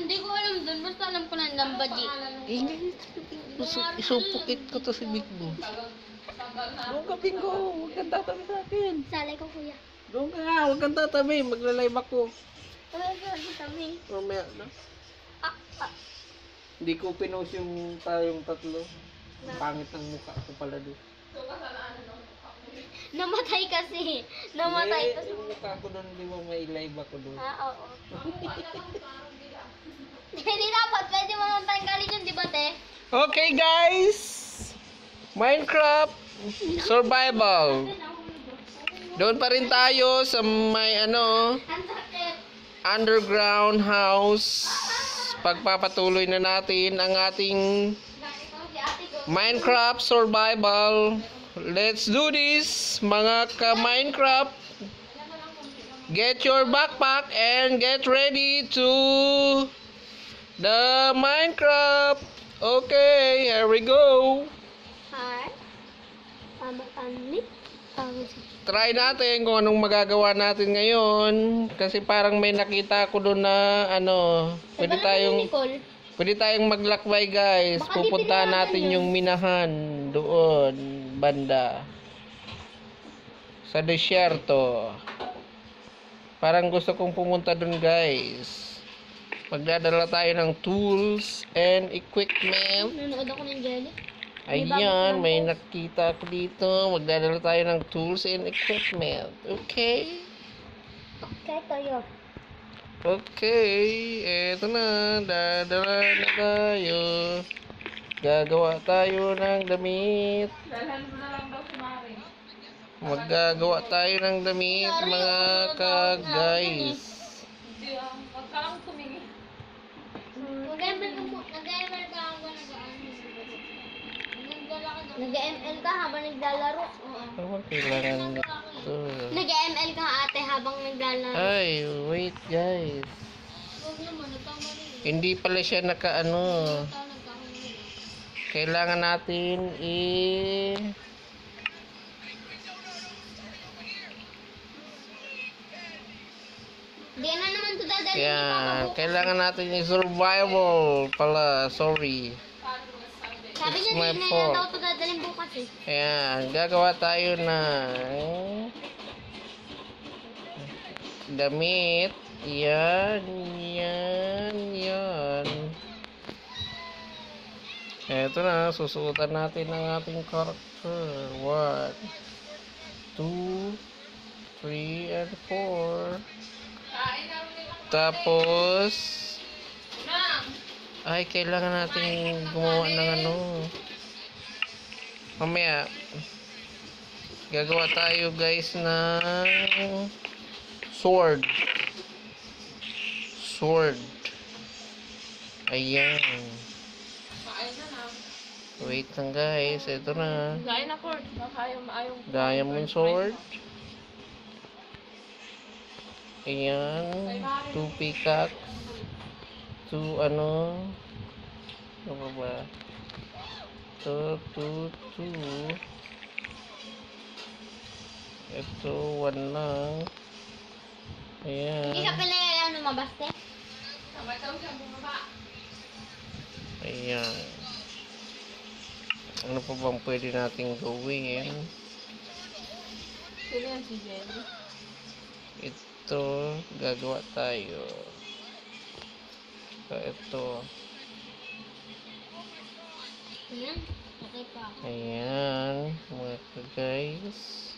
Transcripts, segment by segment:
Hindi ko alam dun. Basta alam ko na Lambaji. Isupukit ko to si Big Bo. Doon ka, Bingo. Huwag kang tatabi sa akin. Salay ko, kuya. Doon ka nga. Huwag kang tatabi. Magla-live ako. Kami. Mamaya na. Hindi ko pinost yung tayong tatlo. Ang pangit ng mukha ko pala doon. Namatay kasi. Namatay Hindi, yung mukha ko doon, di ba may live ako doon. Oo. Hindi dapat. Pwede mo nang tanggalin yun, di ba, te? Okay, guys. Minecraft Survival. Doon pa rin tayo sa may Ang sakit. underground house. Pagpapatuloy na natin ang ating Minecraft Survival. Let's do this, mga ka-Minecraft. Get your backpack and get ready to the Minecraft. Okay, here we go. Hi. Try natin kung anong magagawa natin ngayon. Kasi parang may nakita ko doon na pwede tayong maglakbay, guys. Baka Pupunta di natin pinirahan yung minahan doon, banda. Sa desierto. Parang gusto kong pumunta doon, guys. Magdadala tayo ng tools and equipment. Nanood ako ng jelly. Ayan, may nakita ko dito. Magdadala tayo ng tools and equipment. Okay? Okay, tayo. Okay, eto na. Dadala na tayo. Gagawa tayo ng damit. Dalhan mo na lang daw si Mari. Maggagawa tayo ng damit, mga ka-guys. Hindi wag ka lang tumingin. Nag-ML ka habang naglalaro. Ano kailangan nito? Nag-ML ka ate habang naglalaro. Ay, wait, guys. Hindi pala siya naka-ano. Kailangan natin Di na naman ito dadalhin. yan, kailangan natin i-survival pala, sorry. Sabi It's niya my di na fault. daw ito dadalhin bukas eh. Ayan, gagawa tayo na damit. Yan, yan, yan. Eto na, susuotan natin ang ating character. 1, 2, 3, and 4. Tapos, ay, kailangan natin gumawa ng ano. Mamaya, gagawa tayo, guys, ng sword. Sword. Ayan. Kain na na. Wait lang, guys. Ito na. Kain na, Kurt. Ayaw. Diamond sword. Ayan. 2 pickaxe. 2 ano. Ano ba? 2. Ito, 1 lang. Ayan. Hindi ka pala lumabas te. Sabay daw siya bumaba. Ayan. Ano pa bang pwede nating gawin? Sino yan si Jenny? Ito, gagawa tayo. So, ito. Ayan. Okay pa. Ayan, mga guys.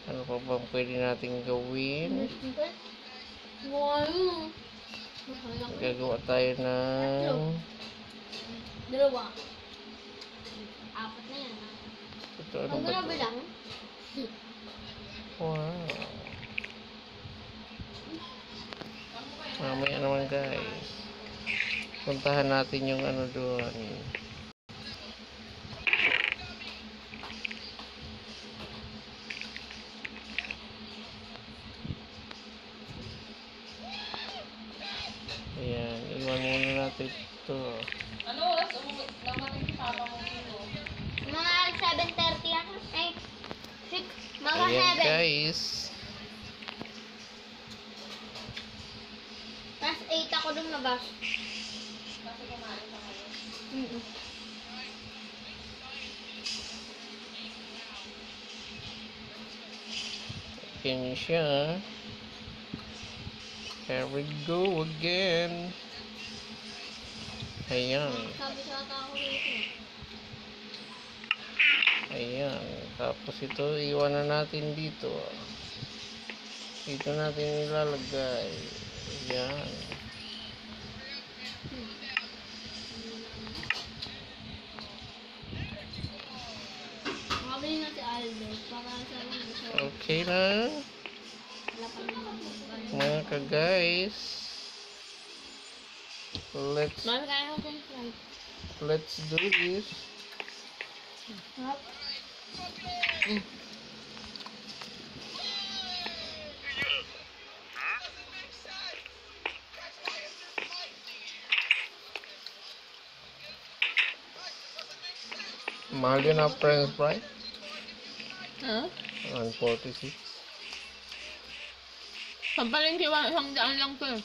Ano pa bang pwede nating gawin? Wow. Gagawa tayo ng... Dalawa. Apat na yan. Ito, ano Huwag ba na ito? bilang. Wow. Mamaya naman, guys. Puntahan natin yung ano doon. Ayan, iwan muna natin ito. Ano oras namating si Papa mo dito? Mga 7:30 yan. Ay, 6. Mga Ayan, 7. guys. lumabas. Kasi kumain ka ngayon. Mm. Yan siya. Here we go again. Ayan. Sabi sa ata ako rito. Ayan. Tapos ito, iwanan natin dito. Dito natin ilalagay. Ayan. Makabili na si Aldo. Para sa lang gusto. Okay na. Wala pa naman. Mga ka-guys. Mami, kaya ko french fries. Let's do this. Hop. Mahal yun na french fry. Ha? 146. Pampalingki, 100 lang to eh.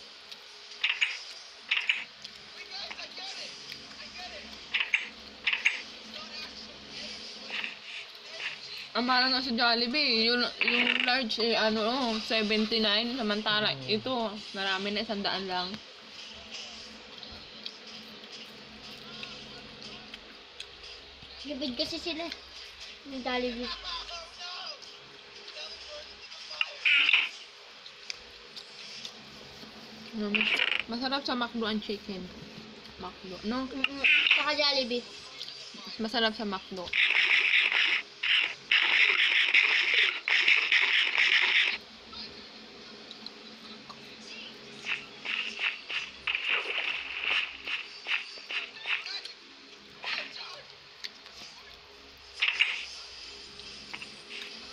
Ang mahal nga sa Jollibee, yung large eh, 79, samantala ito, marami na 100 lang. Libid kasi sila. Yung Jollibee. Masarap sa McDo ang chicken. McDo, no? Saka Jollibee. Masarap sa McDo.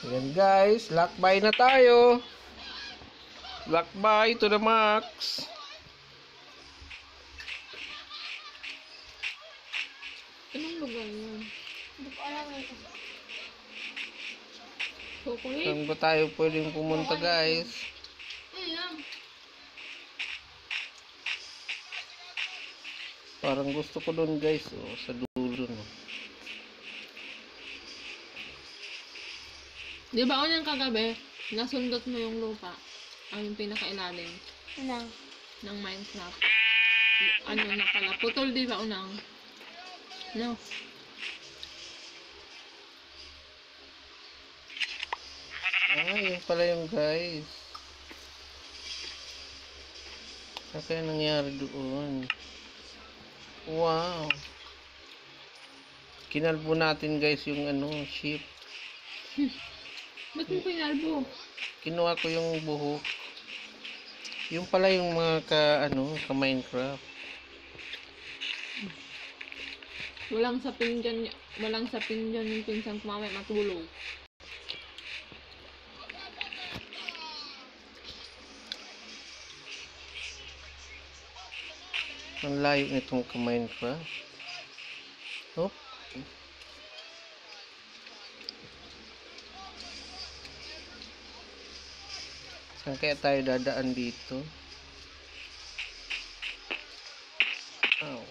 Ayan guys, lakbay na tayo. Lakbay to the max. Anong lugar yun? Hindi ko alam ito. Chocolate? Saan ba tayo pwedeng pumunta guys? Ayan. Parang gusto ko doon guys. Oh, sa dulo no. Di ba unang kagabi, nasundot mo yung lupa? Ang yung pinakailalim Ano? ng Minecraft. Ano na pala? Putol di ba unang? No. Yun pala yung guys. Ano kaya nangyari doon? Wow. Kinalbo natin guys yung sheep. Ba't mo pinalbo? Kinuha ko yung buhok. Yung pala yung mga ka Minecraft. Walang sapin dyan yung pinsang ko mamaya matulog. Ang layo nitong ka Minecraft. Oh. Saan kaya tayo dadaan dito? Ow.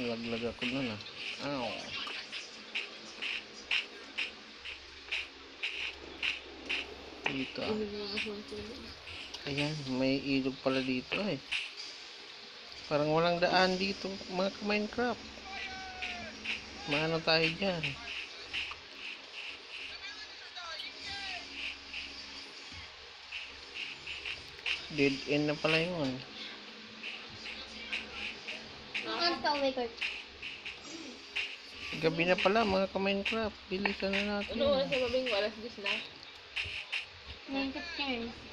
Laglag ako nun ah. Ow. Dito ah. Ayan, may ilog pala dito eh. Parang walang daan dito mga ka-Minecraft. Maano tayo dyan? Dead end na pala yun. Ang tawag ko. Gabi na pala mga ka-Minecraft. Bilisan na natin. Ano oras sa babing? Alas 10 na. 9:15.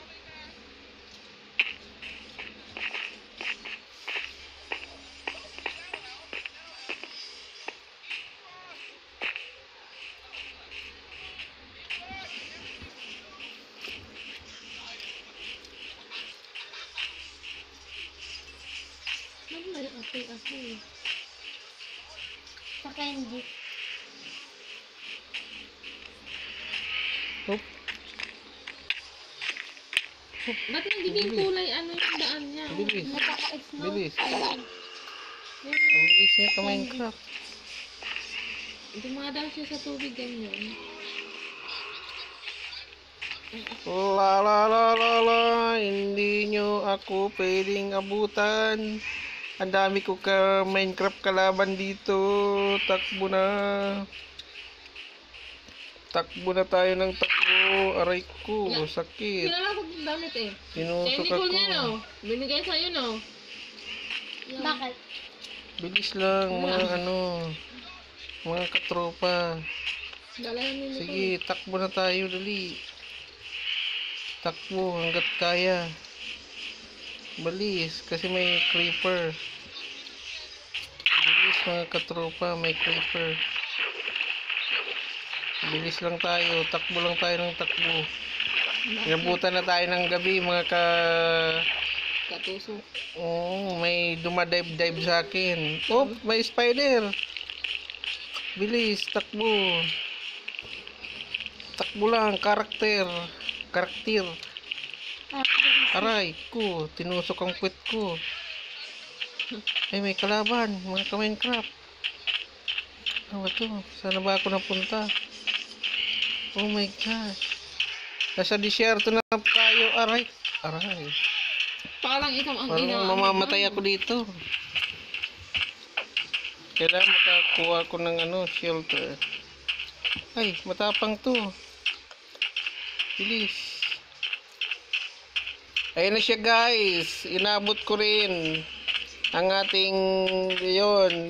Ano ba yung apoy-apoy? Sa candy. Oop. Ba't nagiging kulay ano yung daan niya? Bilis. Nagkaka-snow. Bilis. Ang bilis niya ka Minecraft. Dumadaan siya sa tubig ganyan. La la la la la, hindi nyo ako pwedeng abutan. Ang dami ko ka Minecraft kalaban dito. Takbo na. Takbo na tayo ng takbo. Aray ko, sakit. Kilala ko yung damit eh. Sinusok Chemical niya no? ako. Binigay sa'yo no? Bakit? Bilis lang mga mga katropa. Dalayan nila ko. Sige, takbo na tayo dali. Takbo hanggat kaya. Balis kasi may creeper. Bilis mga katropa, may creeper. Bilis lang tayo, takbo lang tayo ng takbo. Inabutan na tayo ng gabi mga Katuso. may dumadive-dive sa akin. Oh, may spider. Bilis, takbo. Takbo lang, karakter. Aray ko, tinusok ang puwet ko. Ay, may kalaban, mga ka-Minecraft. Ano ba to? Sana ba ako napunta? Oh my gosh. Nasa disyerto na tayo. Aray. Parang ikaw ang Parang mamamatay ako dito. Kailangan makakuha ko ng shelter. Ay, matapang to. Bilis. Ayun na siya guys. Inabot ko rin ang ating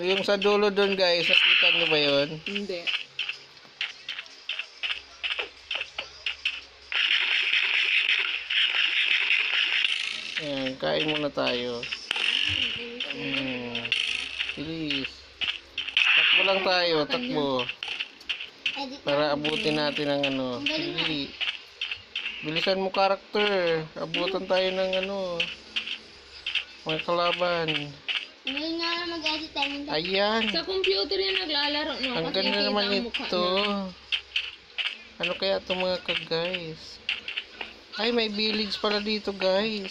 yung sa dulo doon guys. Nakita niyo ba yun? Hindi. Ayan, kain muna tayo. Bilis. Takbo lang tayo, takbo. Edit Para abutin natin ang Dili. Bilisan mo karakter. Abutan tayo ng mga kalaban. Ngayon nga na mag-edit tayo. Ayan. Sa computer yan naglalaro no? Ang Kasi ganda nakita naman ang mukha ito. niya. Ano kaya ito mga guys? Ay, may village pala dito guys.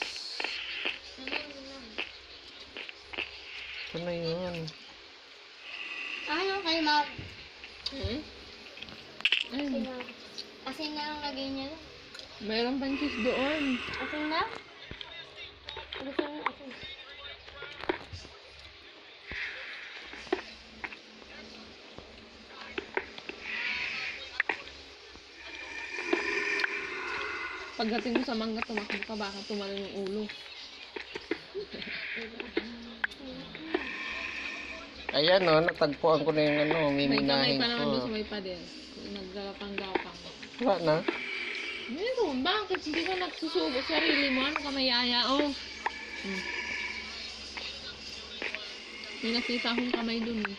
Ito na yun. Ano kayo mag... Hmm? Ayun. Asin na ang lagay niya. Mayroon pang cheese doon. Asin na? Gusto mo asin? Pagdating mo sa mangga, tumakbo ka, baka tumalon yung ulo. Ayan natagpuan ko na yung May kamay miminahin pa naman doon sa ko. may pader. Naggalapang-gapang. Wala na. Meron, bakit hindi ka nagsusubo sarili mo? Ano ka mayaya? Oh. May nakita akong kamay dun eh.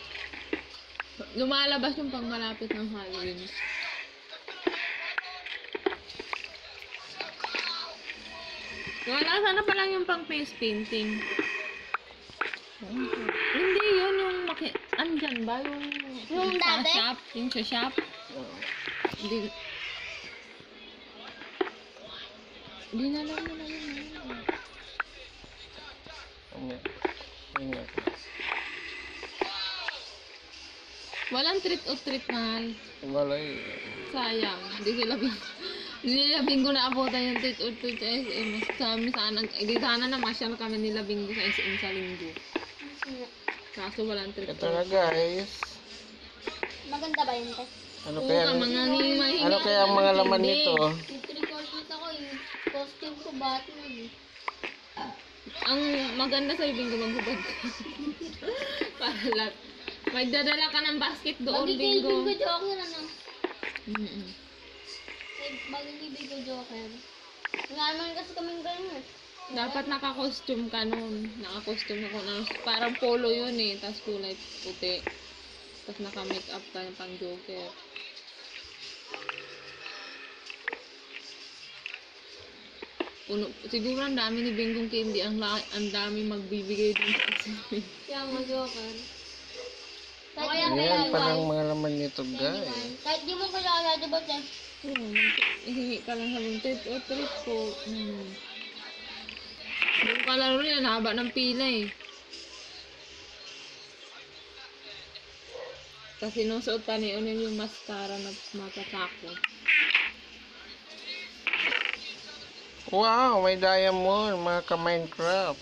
Lumalabas yung pang malapit ng Halloween. Wala, sana pa lang yung pang face painting. Hindi, yun yung andyan ba? Yung sa dati? shop? Yung sa shop? Hindi. Dinala mo na yun. Ayan. Walang treat o treat mahal. Wala eh. Sayang. Hindi nila bingo na abutan yung treat or treat sa SM. Sabi sana, di sana na masyal kami nila bingo sa SM sa linggo. Kaso walang treat Ito na guys. Maganda ba yun, te? Ano Oo kaya nga, mga mahinga. ano kaya ang mga laman Hindi. nito? Yung trick-or-treat ako, yung costume ko, Batman eh. Ang maganda sa bingo maghubad ka. Para lahat. May dadala ka ng basket doon, Magiging bingo. Bingo Joker, ano? Mm-mm. Magiging Bingo Joker. Wala naman kasi kaming ganun eh. Dapat naka-costume ka nun. Naka-costume ako na. Parang polo yun eh. Tapos kulay puti. Tapos naka-makeup ka ng pang Joker. Siguro ang dami ni Bingong Candy. Ang dami magbibigay din sa asin. Kaya mga Joker. Kahit Ayan yung palang mga laman nito guys. Kahit di mo kilala, di ba, te? Oo, ihingi ka lang sa buntit. O, trip ko. Yung kalaro nila, nahaba ng pila eh. Kasi sinusuot pa ni Unil yung mascara na matatakot. Wow, may diamond, mga ka-Minecraft.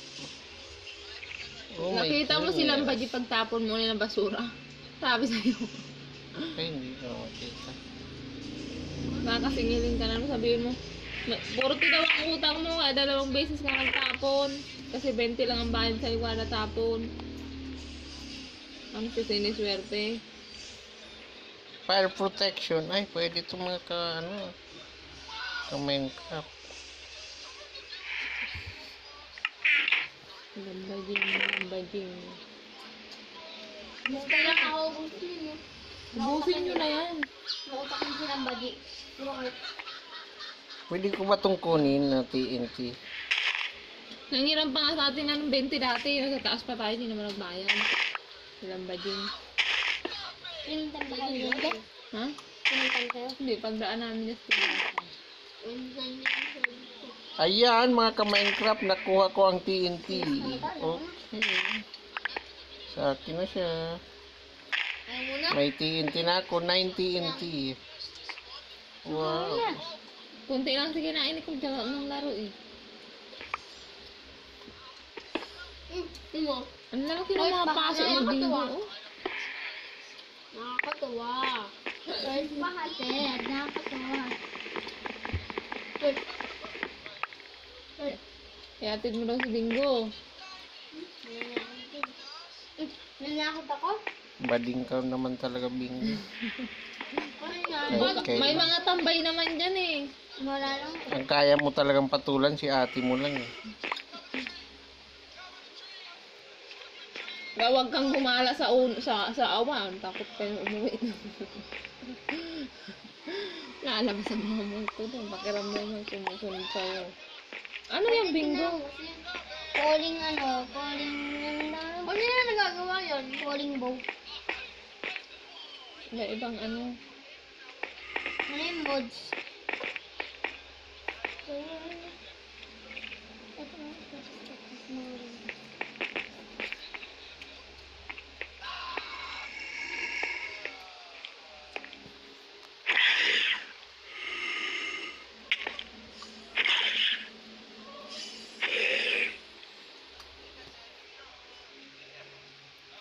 Oh my Nakita mo goodness. silang baji pagtapon mo ng basura. Sabi sa'yo. Ay, hindi ko makita. Baka singiling ka na, sabihin mo, 40 daw ang utang mo, kaya 2 beses ka nagtapon. Kasi 20 lang ang bayad sa'yo kada tapon. Ang siniswerte. Fire protection. Ay, pwede ito mga ka-Minecraft. Lambajing. Gusto lang ako gusto niyo. Ubusin nyo na yan. Nautak mo silang badi. Pwede ko ba itong kunin na TNT? Nangiram pa nga sa atin ng 20 dati. Nasa taas pa tayo, hindi naman nagbayad. Lambajing. Pinuntan ba kayo dyan? Ha? Pinuntan kayo? Hindi, pagdaan namin just pinaka. Pinuntan niyo yung sabi ko. Ayan, mga ka-Minecraft, nakuha ko ang TNT. Okay. Sa akin na siya. Ayaw mo na? May TNT na ako, 9 TNT. Wow. Kunti lang sige na, ini kung jaga ng laro eh. Mo. Ang lalaki ng mga paso ng bingo. Nakakatawa. Guys, bakit? Nakakatawa. Kaya atid mo daw si Bingo. Nanakot ako? Bading ka naman talaga, Bingo. Okay. May mga tambay naman dyan eh. Wala lang. Ang kaya mo talagang patulan, si ate mo lang eh. Huwag kang gumala sa awan. Takot ka yung umuwi. Lalabas ang mga multo doon. Pakiramdam mo sumusunod sa'yo. Ano yung Bingo? Calling ano na nagagawa yun? Calling bow. May ibang ano. Ano yung mods?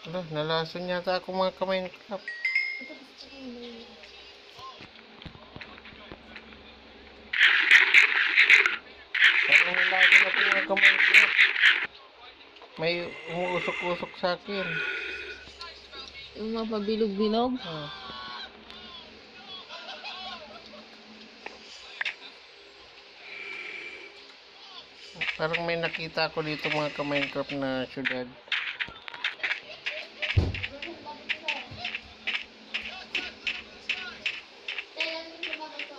Ala, nalason yata ako mga ka-Minecraft. Parang nalason ako mga ka-Minecraft. May umuusok-usok sa akin. Yung mga pabilog-bilog. Ah. Parang may nakita ako dito mga ka-Minecraft na syudad.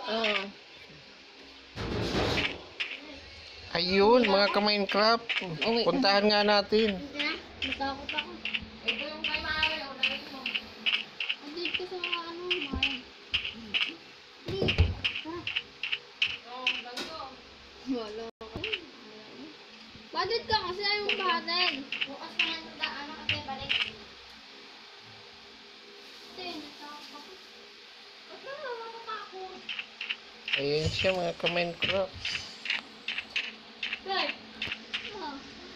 Oo. Ayun, mga ka-Minecraft. Puntahan nga natin. Natakot ako. Ito yung kay Mare. Unahin mo. Andit ko sa ano, mahal. Oo, Bingo. Wala ako. Badit ka kasi ayaw mong bahatin. Bukas na nga sa ano kasi balik. Ito yun, natakot ako. Ba't na natatakot? Ayun siya mga ka-Minecraft. Good. Oh,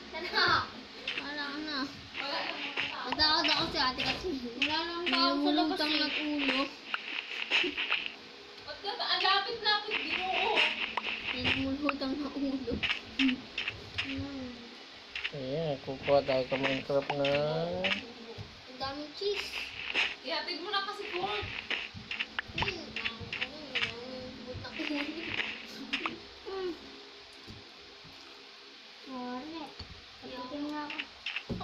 sana. Wala ka na. Natakot ako si ate kasi. Wala lang tao sa labas at ulo. Ba't ka? Ang lapit-lapit Bingo. Namulutang na ulo. Ayan, kukuha tayo ka-Minecraft na... Ang daming cheese. Ihatid mo na kasi Court. Butak ulo. Wala. Pagdating nga ako.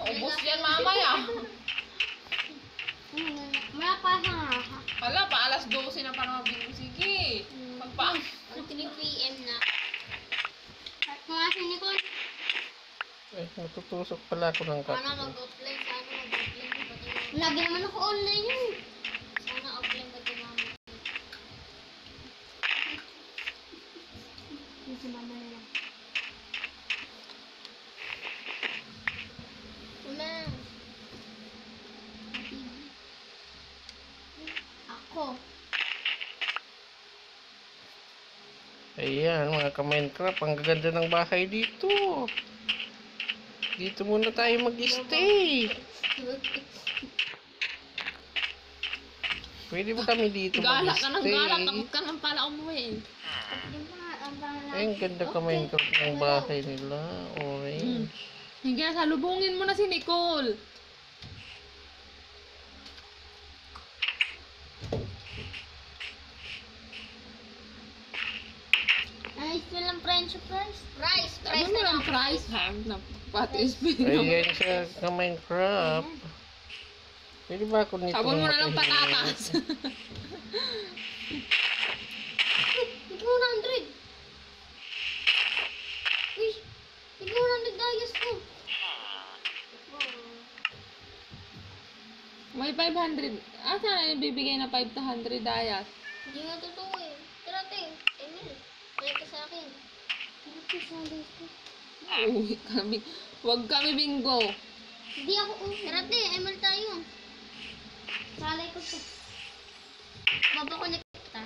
Ubus yan mamaya. Wala pa ha. Wala pa, alas 12 na para mabingo. Sige. Magpa. Ang 3 PM na. At mga sinikon. Ay, natutusok pala ako ng Sana kakao. mag-offline. Sana mag-offline. Lagi naman ako online yun. Sana offline ba ito mama? Yung si mama na lang. Ayan, mga ka-Minecraft, ang gaganda ng bahay dito. Dito muna tayo mag-stay. Pwede ba kami dito Gala ka ng gala, mag-stay? takot ka ng pala umuwi. Ay, ang ganda ka-Minecraft ng bahay nila. Orange. Hindi, salubungin mo na si Nicole. Ay, ito lang french fries. Rice. Ano mo lang price, ha? Na pati spin. Ayan siya ka-Minecraft. Pwede ba ako nito Sabon mo na lang makahingi? patatas. Ikaw 100. Uy, ikaw 100 dayas ko. May 500. Asa na yung bibigay na 5 to 100 dayas? Hindi nga totoo eh. Tara, te. Emil, balik ka sa akin. Bakit ka sa dayas ko? Uwi kami. Huwag kami bingo. Hindi ako. Tara, te. Emil tayo. Salay ko to. Mapakonect kita.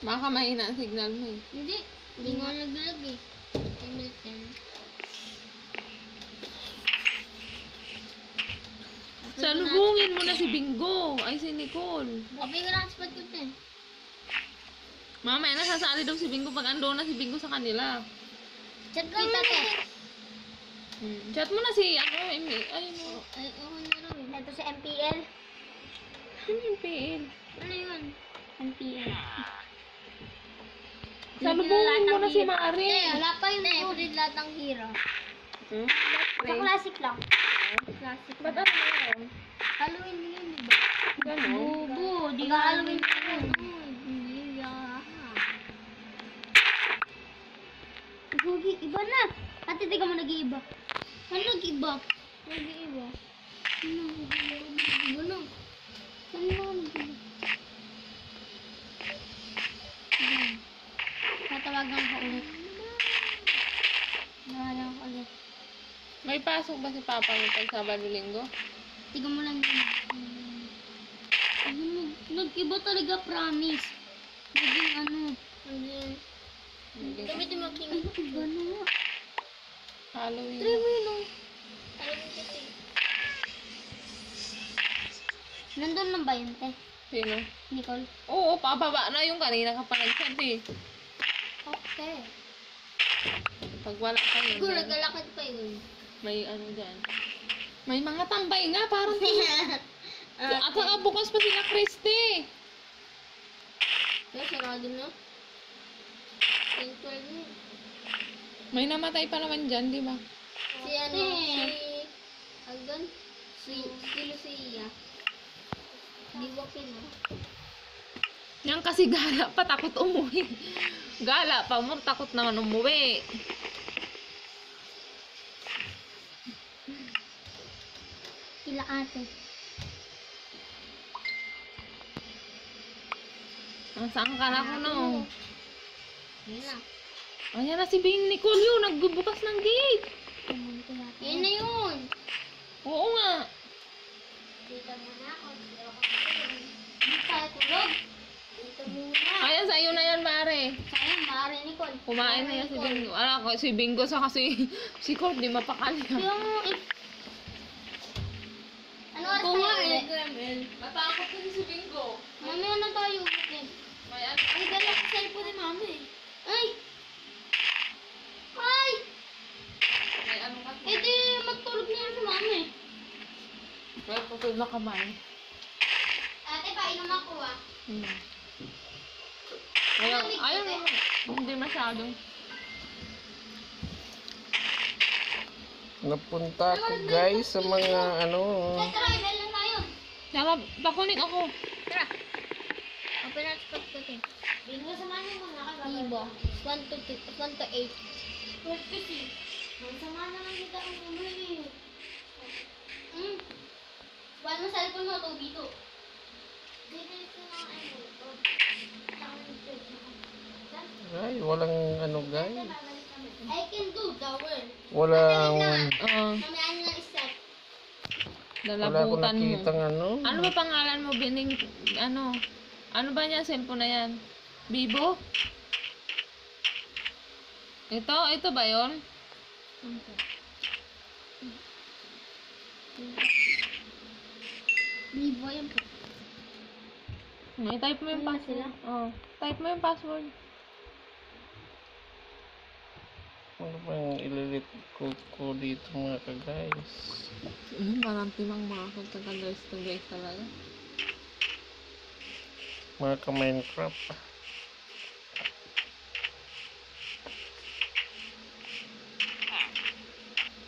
Baka mahina ang signal mo eh. Hindi. Hindi nga naglag eh. Emil 10. Salubungin mo na si Bingo. Ay, si Nicole. Kapag ka na-hotspot ko te. Mamaya nasasali daw si Bingo pag ando na si Bingo sa kanila. Chat ka kita te. Chat mo na si, ano, Amy. Ay, no. Ay, ako na rin. Ito si MPL. Ano yung PL? Ano yun? MPL. Salubungin mo na si Mari. Wala pa yung upload lahat ng hero. Sa classic lang. Classic. Ba't ano yun? Halloween din yun, diba? Gano'n? Bubo, di ka Halloween din yun. Hindi Gugi, iba na. Ate, di ka mo nag-iiba. Ano nag-iiba? Nag-iiba. Ano nag-iiba na? Ano nag-iiba? Tatawagan ko ulit. Tatawagan ko ulit. May pasok ba si Papa mo pag Sabado Linggo? Tiga mo lang yun. Nag-iba talaga, promise. Naging ano. Gamitin mo king. Ano iba na nga? Halloween. Try mo yun, oh. Halloween kasi. Nandun lang ba yun, te? Sino? Nicole? Oo, pababa na yung kanina ka pa nag-chat eh. Okay. Pag wala ka yun. Siguro, naglalakad pa yun. May ano dyan. May mga tambay nga, parang At saka bukas pa sila Christy. Kaya sarado na. 10-12 na. May namatay pa naman dyan, di ba? Si ano, si... Agdan? Si Lucia. Di ba pino? Yan kasi gala pa, takot umuwi. Gala pa mo, takot naman umuwi. Sila ate. Ang saan ka na ko no? Yun na. Ayan na si Bing Nicole yun, nagbubukas ng gate. Yun na yun. Oo nga. Dito muna ako. Dito tayo tulog. Dito muna. Ayan, sa'yo na yan, Mare. Sayang, maaari Nicole. Kumain na yan si Bingo. Ala ko, si Bingo sa kasi si Court, di mapakali. Kaya mo, ano oras tayo ulit? Matakot din si Bingo. Mamaya na tayo ulit. May ano? Ay, dala ko cellphone ni mami. Ay! Ay! May ano kasi. Eh di, magtulog na yun si mami. May putol na kamay. Ate, painom ako ah. Ayaw naman. Hindi masyadong. Napunta ako guys sa mga ano. Tara, ilan lang tayo. Tara, pakunik ako. Tara. Open at spot ko din. Bingo sa mami mo na kayo. Ibo. 1 to 8. Wait kasi. Sama naman kita ang umuwi. Wala mo cellphone mo, Tobito. Dito na Ay, walang ano guys. I can do the world. Walang Mamaya na isa. wala akong Dalabutan mo. nakitang ano. Ano ba pangalan mo, Bining? Ano? Ano ba niya? Cellphone na yan? Bibo? Ito ba yun? Libo yan po. I-type mo yung Ano password. sila? Oh, type mo yung password. Ano ba yung ililit ko dito mga ka-guys? Marami lang mga kagka-guys to guys talaga. Mga ka-Minecraft.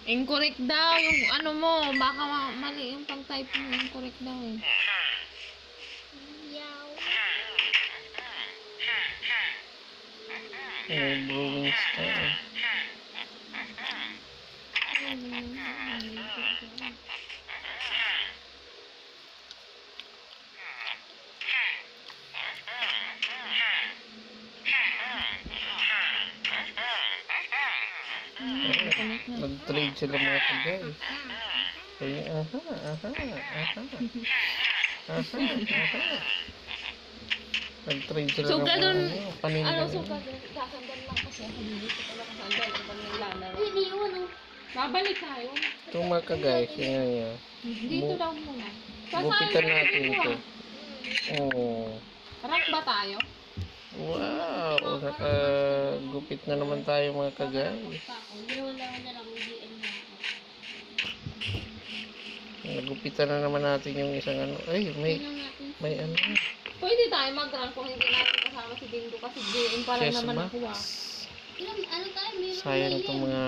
Incorrect daw yung ano mo. Baka mali yung pag-type mo. Incorrect daw eh. Yaw. Brewing style. Nag-trade sila mga ka-guys. Ay, aha. Nag-trade sila Suka ng dun. paninda. Ano suka dun? Sasandal lang kasi ako dito ko lang sandal. Ang panaglalaro. Ay, iniwan ang... Babalik tayo. Ito mga ka-guys, yun nga. Dito daw muna. Gupitan natin ito. Oh. Rank ba tayo? Wow, nakagupit na naman tayo mga ka-guys. Ginawa na lang yung DL na ako. Nagupitan na naman natin yung isang ano. Ay, may Tingnan natin. ano. Pwede tayo mag-rank kung hindi natin kasama si Bingo kasi GM pa lang Chess naman Max. ako ah. Ilan, ano tayo? Meron Sayang na itong yun. mga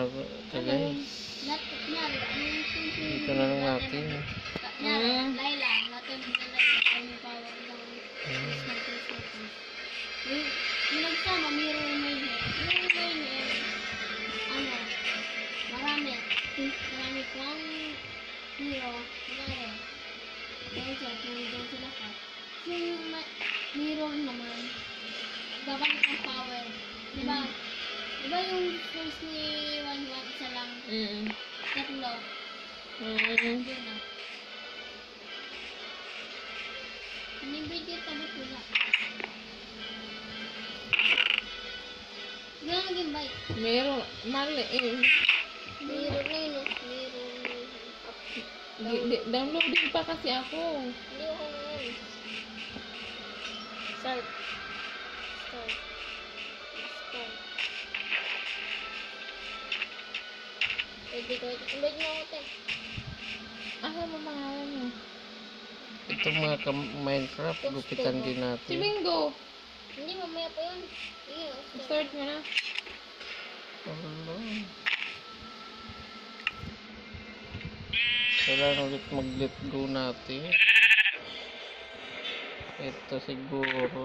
ka-guys. Yan, Dito na lang natin. Laila, natin na yung power ng yung nagsama, mirror may hair. Mirror may hair. Ano? Marami pang hero. Marami. Dahil siya, nandun sila ka. Yung mirror naman, gagawin ng power. Diba? Diba yung first ni Wanwan, isa lang, tatlo. Yun na. Ano yung video tabot nila? Gano'n naging bike? Meron, mali eh. Mirror na yun, no? Mirror. Downloading pa kasi ako. Hindi ako ngayon. Start. Pwede ko. Invite mo ako, te. Ano mo pangalan mo? Ito mga ka-Minecraft, gupitan din Si natin. Bingo. Hindi, mamaya pa yun. Sige, Start mo na. Hello. Kailangan ulit mag-let go natin. Ito siguro.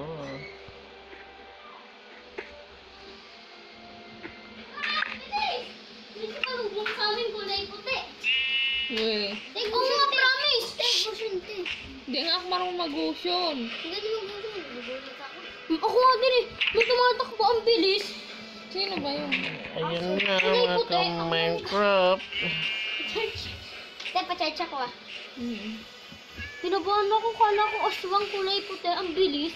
Hindi ka marunong sa amin kulay puti. Uy. Take motion, te. Promise. Take motion, te. Hindi nga ako marunong mag-ocean. Hindi mo motion. Ako nga din eh. May tumatakbo ang bilis. Sino ba yun? Ayun na mga ka-Minecraft. Te, pa-charge ako ah. Mm. Pinabahan ako, kala ko aswang kulay puti, ang bilis.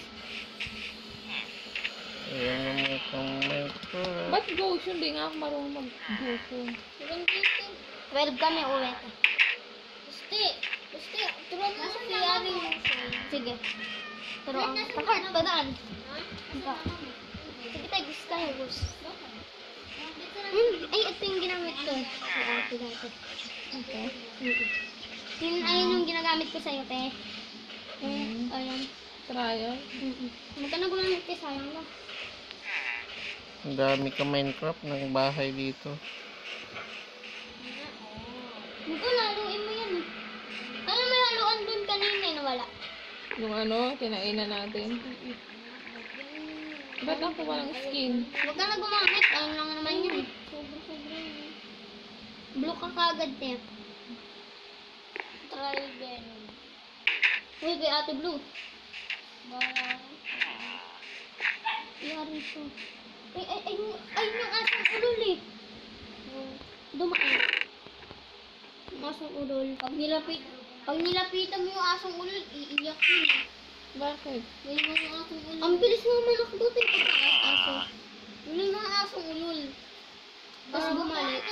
Ayun na mga ka-Minecraft. Ba't go-ocean? Hindi nga ako marunong mag-ocean. 12 kami uwi. Gusti, turuan mo sa kiyari. Sige. Turuan. Takart, padaan. Sige tayo, gusto tayo, gusto. Ay, ito yung ginamit ko. Ito dati. Okay. Ayun yung ginagamit ko sa'yo, te. Ayan. Trial. Magkano gumamit ko, sayang lang. Ang dami ka-Minecraft ng bahay dito. Ito, laruin mo yan. Ano may haluan dun kanina eh, nawala. Yung ano, kinainan natin. Ba't ako walang skin? Huwag ka na gumamit. Ano lang naman yun. Sobra. Blue ka kagad, te. Try again. Uy, kay Ate Blue. Yari ko. Ay, yung asang ulol eh. Dumaan. Yung asang ulol. Pag nilapitan mo yung asang ulol, iiyak yun eh. Bakit? May mga asong ulol. Ang bilis mo manakbo tayo pagka-aso. Yung mga asong ulol. Tapos bumalik.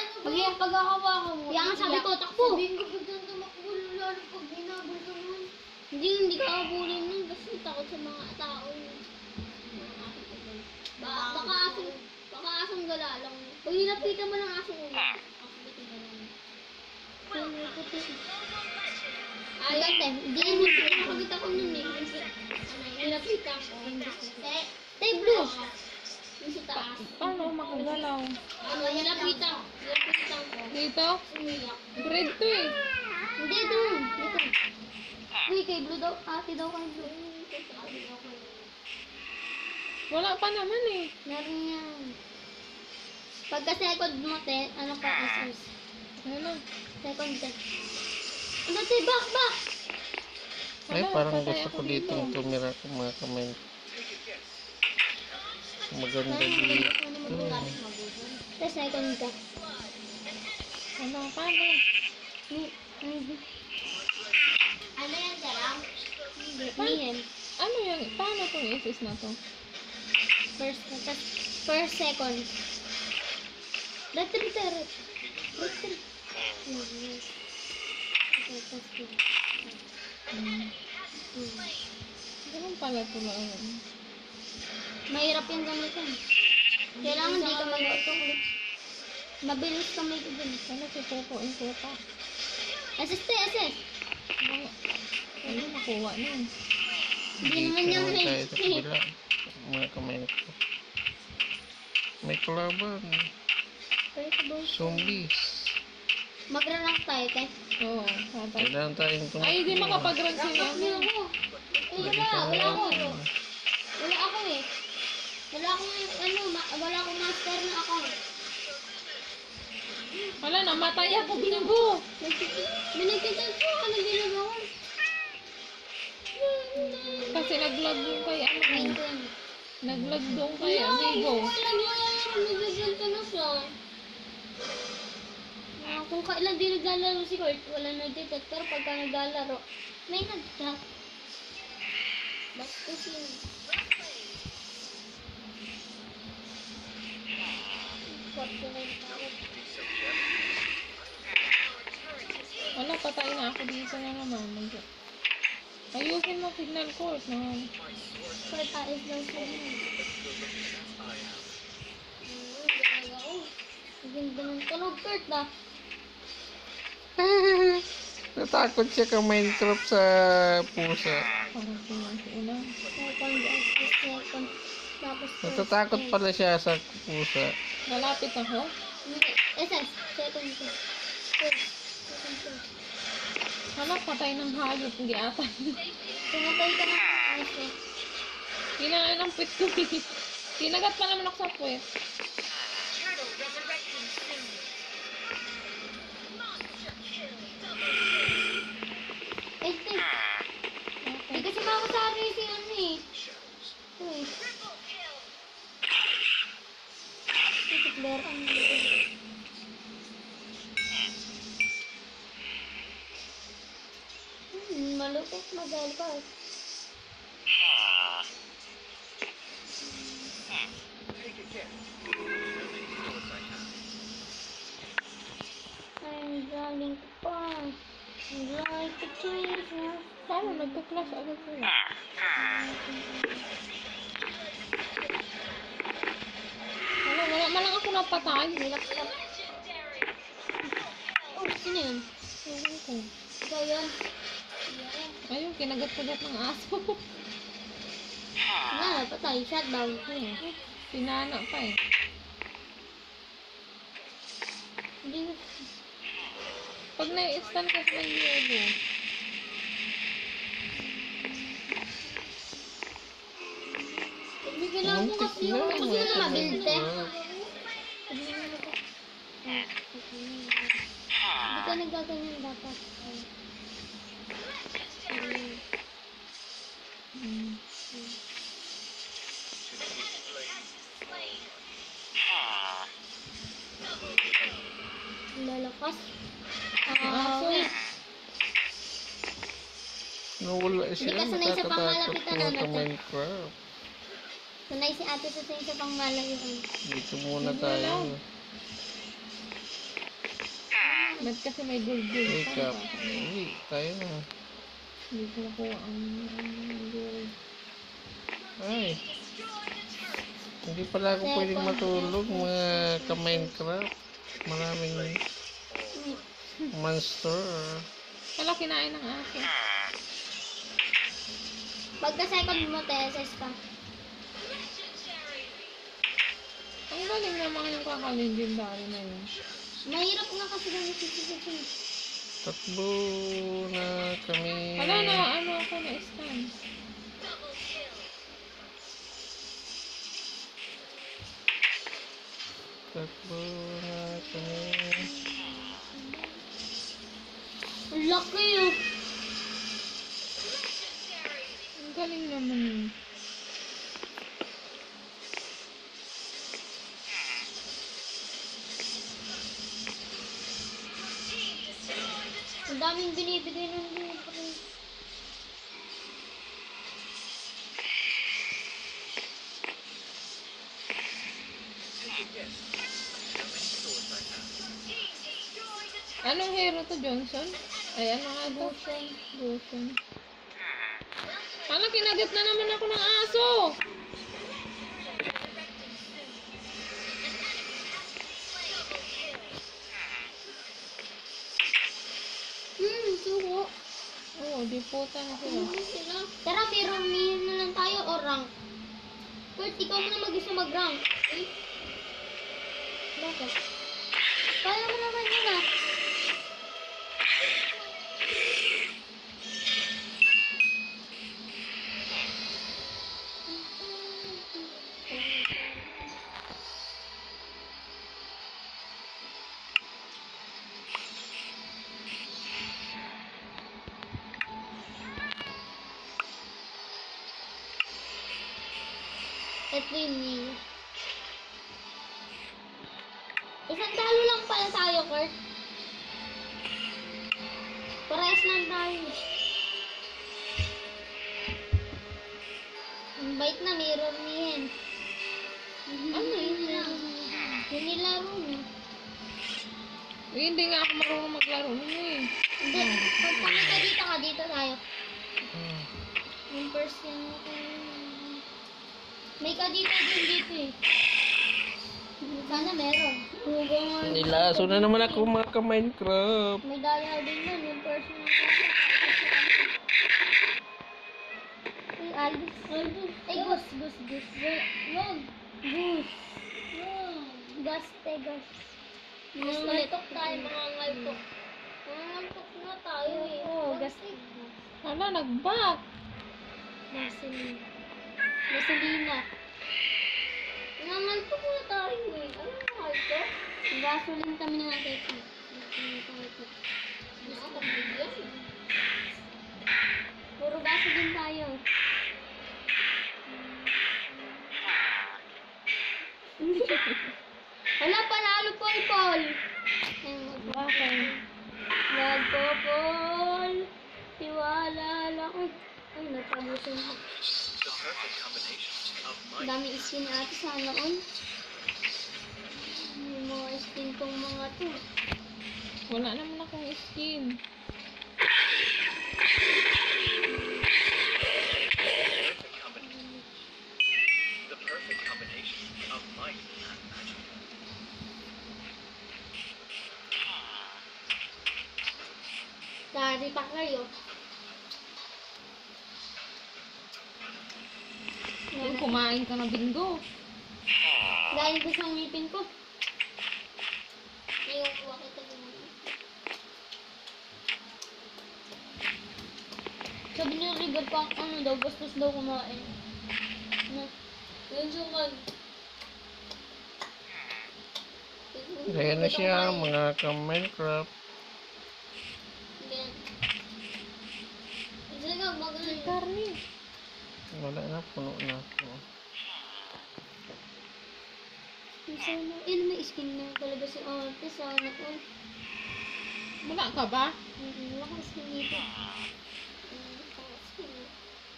Pag hawakan mo. Kaya nga sabi ko, takbo. Sabihin ko biglang tumakbo, lalo pag binabol ka nun. Hindi ka abulin nun. Kasi takot sa mga tao yun. Baka asong galalang. Pag nilapitan mo ng asong ulo. Ay, hindi yan nakakita ko nun eh. Nilapitan ko. Tay, blue. Yung sa taas. Paano makagalaw? Nilapitan ko. Dito? Umiyak. Bread to eh. Hindi, doon. Dito. Uy, kay blue daw. Ate daw kay blue. Wala pa naman eh. Meron yan. Pagka second mo, te, ano ka, Asus? Ano? Second, te. Ano, te, back! Ay, Wala, parang patay gusto ako ko dito tumira kung mga kamay. Maganda dito. Te, second ka. Ano? Paano? Ano yan, Sarang? Mihem. Ano yan? Paano itong isis na to? First second. Retry. Ganun pala ito na ano. Mahirap yung gamitin. Kailangan di ka mag-auto-click. Mabilis ka may dun. Ano si Popo and Popa? Assist. Ano makuha nun? Hindi naman yung naman tayo hate. sa kabila. Mga kamay ko. May kalaban. Zombies. Magra-rank tayo, te. Oo. Tata. Kailangan tayong tumakbo. Ay, di makapag-rank si Hindi Mami. ako. Wala ako. Wala ako eh. Wala akong master na account. Wala, namatay ako, Bingo. Binigyan ko, ano ginagawa? Kasi nag-vlog yung kay ano. Ayun. Nag-vlog doon kay Amigo. Nagigyan ka na siya. Kung kailan di naglalaro si Kurt, wala nag-detect. Pero pagka naglalaro, may nag-chat. Basta siya. Wala, patay na ako dito na naman. Ayusin mo signal court na. Kurt, ayos lang siya. Ganda ng tunog, Kurt, ah. Natakot siya ka Minecraft sa pusa. Parang pinag-una. Second. Tapos Natatakot pala siya sa pusa. Nalapit ako. Hindi. SS. Second ko. First. Second ko. Hala, patay ng hayop. Hindi ata. Pumatay ka na. SS. Kinain ang pit ko eh. Kinagat pa naman ako sa puwet. Eh, Hindi kasi makasari si ano eh. Uy. Ito, Blair. Malupit. Magalpas. I'm galing pa. I'd like to change my Paano nagka-clash agad sila? Wala malang ako napatay. Nilak-lak. Oh, sino yun? Ewan ko. Ikaw yun? Ayun, kinagat-kagat ng aso. Wala, patay. Shutdown. Pinana pa eh. Hindi. Pag na-stun kasi may yelo. Hindi kailangan mo kasi yung kasi yung mabilite. Hindi ka nagaganyan dapat. Lalakas. Wait. Nawala siya. Hindi ka sanay sa Nakakatakot pangalapitan, mga ano, ka te? Minecraft. Sanay si ate sa sa pangmalayuan. Dito muna tayo. Ba't kasi may gold-gold Wake pa? up. Uwi, tayo na. Hindi ko nakuha ang gold. Ay. Hindi pala ako pwedeng matulog mga ka-Minecraft. Maraming monster. Wala, kinain ng aso. Pagka second mo, teses ka. Ang galing naman yung kaka-legendary na yun. Mahirap nga kasi ganun situation. Takbo na kami. Wala na, ano ako na-stun. Takbo na kami. Ang laki oh. Ang galing naman yun. Ang daming binibigay ng libre. Anong hero to, Johnson? Ay, ano nga to? Goshen. Alam, kinagat na naman ako ng aso! Suko. Oo, di puta na sila. Sila. Tara, meron na lang tayo o rank. Kurt, ikaw muna mag-isa mag-rank. Eh? Bakit? Kaya mo naman yun ah. Ito yun eh. Isang talo lang pala tayo, Kurt. Parehas lang tayo. Ang bait na mirror niyan. Ano yun lang? Yung nilaro mo. Eh, hindi nga ako marunong maglaro nun eh. Hindi. Pag pumunta dito tayo. Hmm. Yung first yan mo tayo. May kadito din dito eh. Sana meron. Nilaso na naman ako mga ka-Minecraft. May daya din nun. Yung first mo. Ay, Aldous. Ay, Gus. Wag. Gus. Gas, Gus. Mas ngaltok tayo, mga ngaltok. Mga ngaltok na tayo eh. Oo, gas. Hala, nag-back! Gasolina. Mga ngaltok na tayo eh. Ano mga ngaltok? Gasolina kami na natin. Puro gasolina tayo. Wala, panalo Paul. Bakit? Nagpo-Paul. Tiwala lang. Ay, natabusin ko. Dami skin ni ate sana on. May mga skin tong mga to. Wala naman akong skin. Dari pa kayo. Kung kumain ka na bingo. Dahil ko sa ngipin ko. Ayaw ko kita din. Sabi niya Rigor pa ano daw, bastos daw kumain. Na. Yun sukan. Ayan na siya mga ka-Minecraft. Yan. Sige, magaling. Karni. Wala na, puno na ako. Sana, yun may skin na talaga si ate. Sana all. Wala ka ba? Wala kang skin dito. Wala skin.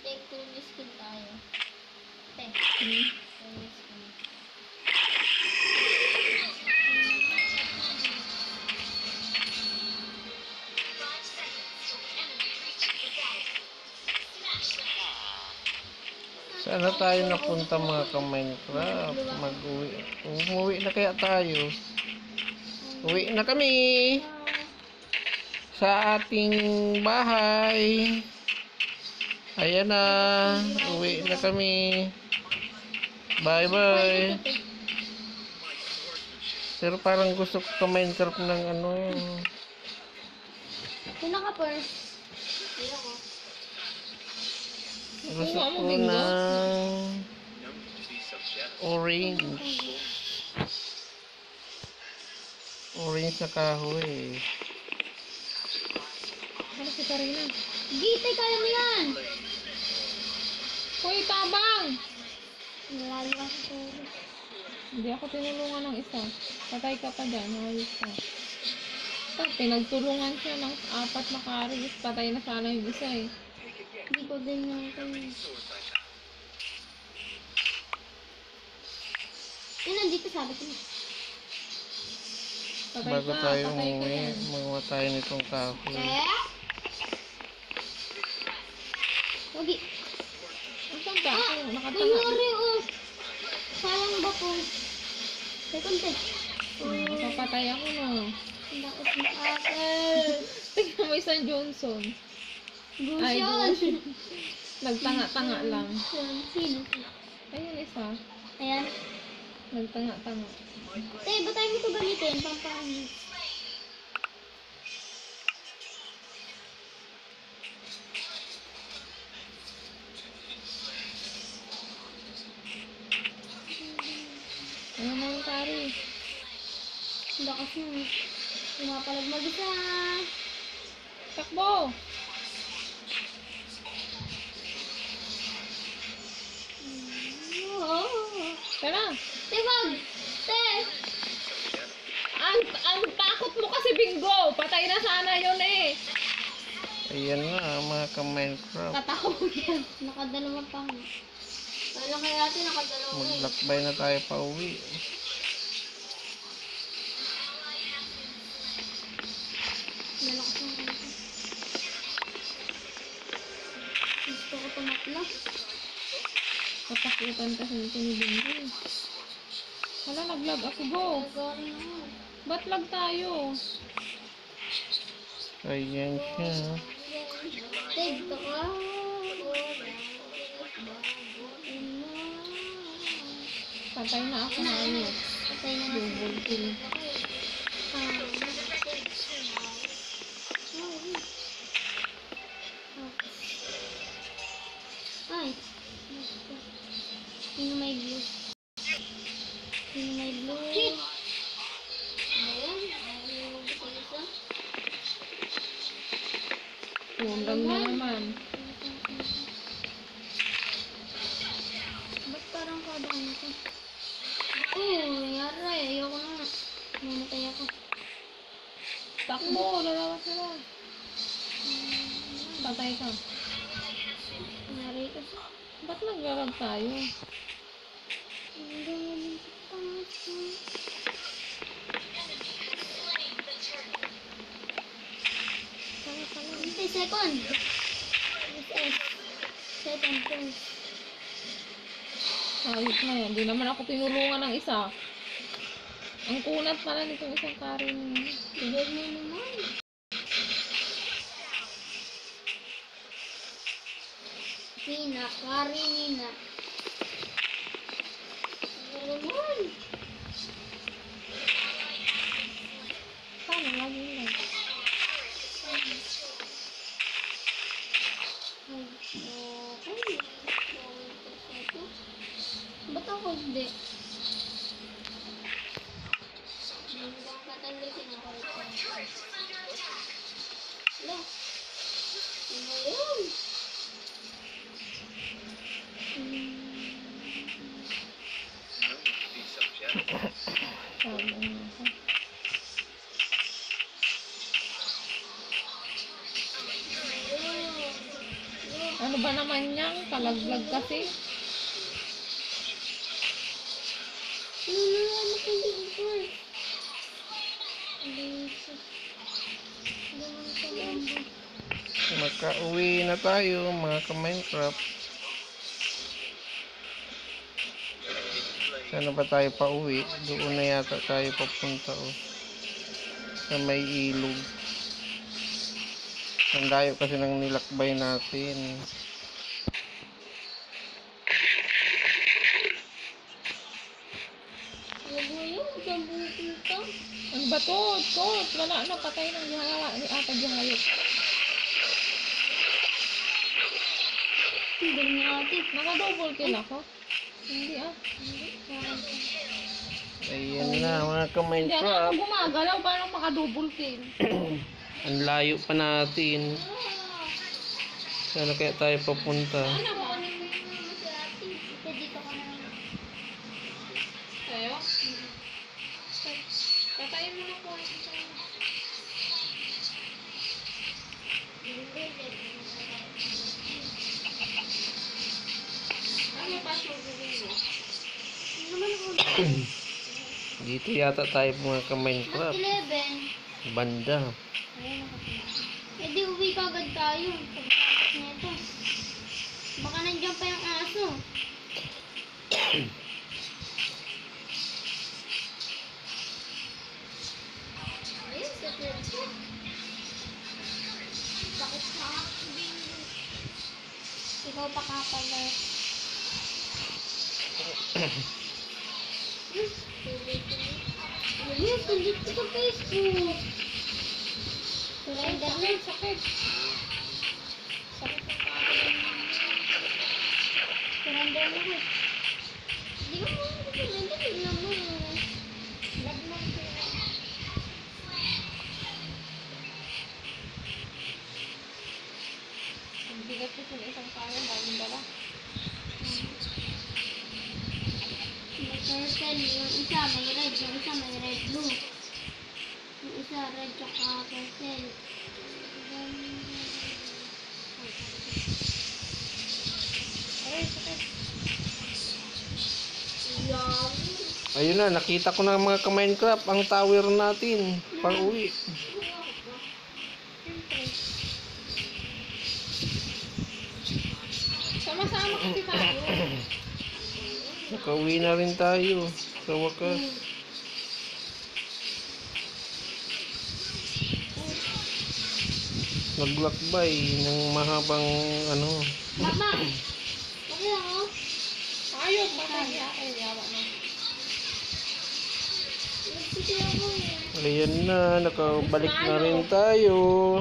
Take ko yung skin tayo. Take. Yung skin. na tayo napunta mga ka-Minecraft? Umuwi na kaya tayo? Uwi na kami sa ating bahay. Ayan na, uwi na kami. Bye-bye. Pero parang gusto ko ka-Minecraft ng ano. Sino ka first? Sino ko? Gusto Kuha mo, ko Bingo? ng orange. Orange na kahoy. Ano si Karina? Gitay, kaya mo yan! Hoy, tabang! Nalalo ka sa turo. Hindi ako tinulungan ng isa. Patay ka pa dyan, ayos ka. Tapos pinagtulungan siya ng 4 na carries. Patay na sana yung isa eh. Hindi ko din na kayo. Yan, nandito sabi ko. Patay Bago ka, tayo patay ka umuwi, yan. magawa tayo nitong kahoy. Wagi. Asan ka? Ah! Nakatanga. Nangyari, oh! Sayang ba po? Second test. Papatay ako no. Ang dakot na akin. Tingnan mo isang Johnson. Ay, Gusion. Nagtanga-tanga lang. Sino? Ayun isa. Ayan. Nagtanga-tanga. Te, ba tayo mo ito gamitin? Pampangin. Ayun na yung kari. Ang lakas mo. Pumapalag mag-isa. Takbo! Oh. Tara! Te, wag! Te! Ang takot mo kasi, Bingo! Patay na sana yun eh! Ayan na mga ka-Minecraft. Katakot yan. Nakadalawa pa. Wala kaya ate, nakadalawa. Maglakbay na tayo pa uwi. Nalakas ng kanto. Gusto ko tumakla. Katakutan kasi ito ni Bingo. Wala, nag-lag ako. Go! Nagawin ako. Ba't lag tayo? Ayan siya. Te, dito ka. Patay na ako na ayos. Patay na nga. Double kill. Ay. Sino may blue? Sino may blue? Shit! Ayan. Ulam na naman. Ba't parang kadaan ito? Nangyari. Ayoko na. Mamatay ako. Takbo! Lalawas na lang. Patay ka. Nangyari kasi. Ba't naglalag tayo? Ang galing sa taso. Hindi, second. SS. Second, first. Ayos na yan. Di naman ako tinulungan ng isa. Ang kunat pala nitong isang karin. Bigay mo naman. Nina, kari Nina. Ano naman? Paano lagi lang? Ay, okay. Ba't ako hindi? Hindi ba katalikin ako ito? Wala. Ano yun? Paano nga ako? Ano ba naman yan? Kalaglag kasi. Ano ko dito? Magka-uwi na tayo mga ka-Minecraft. Sana ba tayo pa uwi? Doon na yata tayo papunta, oh. Sa may ilog. Ang layo kasi ng nilakbay natin. Ayaw, saan pupunta? Ang batot, kot. Wala na, patay ng dihayawa. Ni ata dihayot. Ang galing ni ate. Naka-double kill ako. Hindi ah. Ayan na, mga Hindi ako ka-Minecraft. gumagalaw. Paano maka-double kill? Ang layo pa natin. Sana kaya tayo papunta? Ano mo? Si ate. Ito dito ka na. Sa'yo? Patayin mo na po. Ano pa siya mo? Dito yata tayo mga Mas ka-Minecraft. 11. Banda. Eh di uwi ka agad tayo. Pagkatapos nito. Baka nandiyan pa yung aso. Ayun, sa pwede. Bakit ka? Ikaw pa kapala. Ayun, pandit ko sa Facebook. Surrender na, sakit. Sakit ang kain. Surrender mo ko. Hindi ko mo surrender. Tignan mo. Lag mo sila. Ang bigat ko sa isang kanan. Daming dala. May purple. Yung isa may red. Yung isa may red blue. Yung isa red tsaka purple. Aray, sakit. Yummy. Ayun na, nakita ko na mga ka-Minecraft ang tower natin. Pang uwi. Sama-sama kasi tayo. Nakauwi na rin tayo. Sa wakas. Naglakbay ng mahabang ano. Mama! Okay lang oh. Ayok, patay niya ako. Yawa na. Nagpiti ako eh. Ayan na, nakabalik na rin tayo.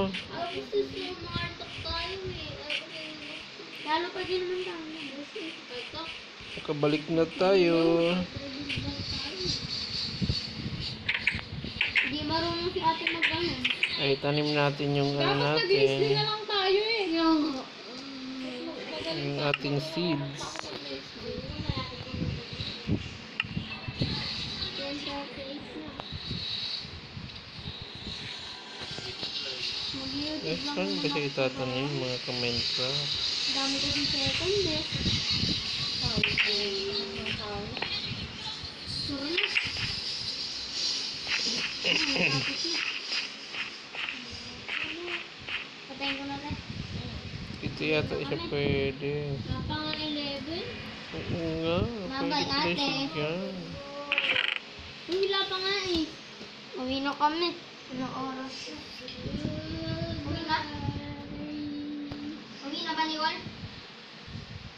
Ako gusto siya umartok tayo eh. Lalo pa din naman tayo. Ito. Nakabalik na tayo. Hindi marunong si ate mag-ano. Ay, tanim natin yung ano Dapat nag-i-sleep na natin. lang tayo eh. Yung... Yung ating seeds. Eh, saan ba siya itatanim mga ka-Minecraft? Dami kasi second eh. Sure na. Tapos na. Patayin ko na rin. Ito yata siya pwede. Napa nga 11. Oo nga, Mabay, pwede pala siya ate. dyan. Uy, wala pa nga eh. Uwi na kami. Ilang oras na. Uwi na? Uwi na ba ni Wal?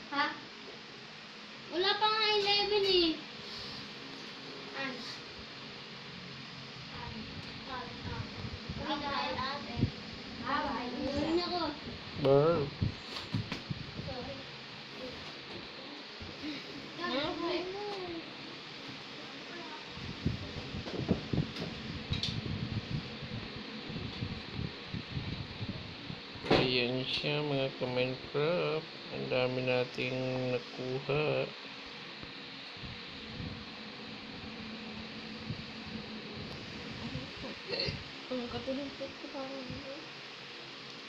Ha? Wala pa nga 11 eh. Uwi na kayo ate. Uwi na ko. Burr. Ayan siya mga ka-Minecraft. Ang dami nating nakuha. Ang katulungkot ko parang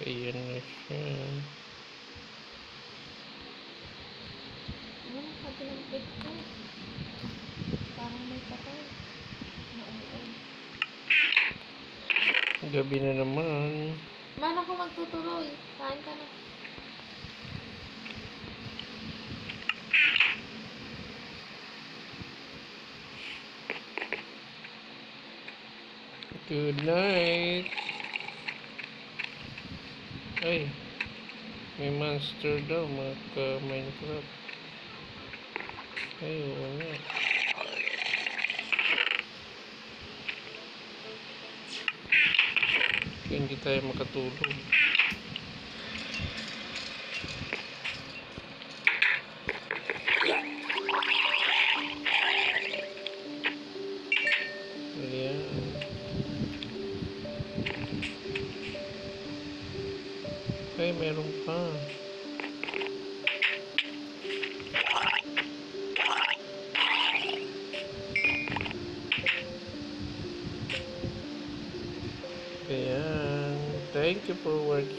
Ayan na siya. ano ang katulungkot ko? Parang may patay. Gabi na naman. Mana ko magtutuloy. Kain ka na. Good night. Ay, may monster daw, mga ka-Minecraft. Ay, oo nga. Kaya hindi tayo makatulog. Ayan. Ay, meron pa. Ayan. Thank you for watching.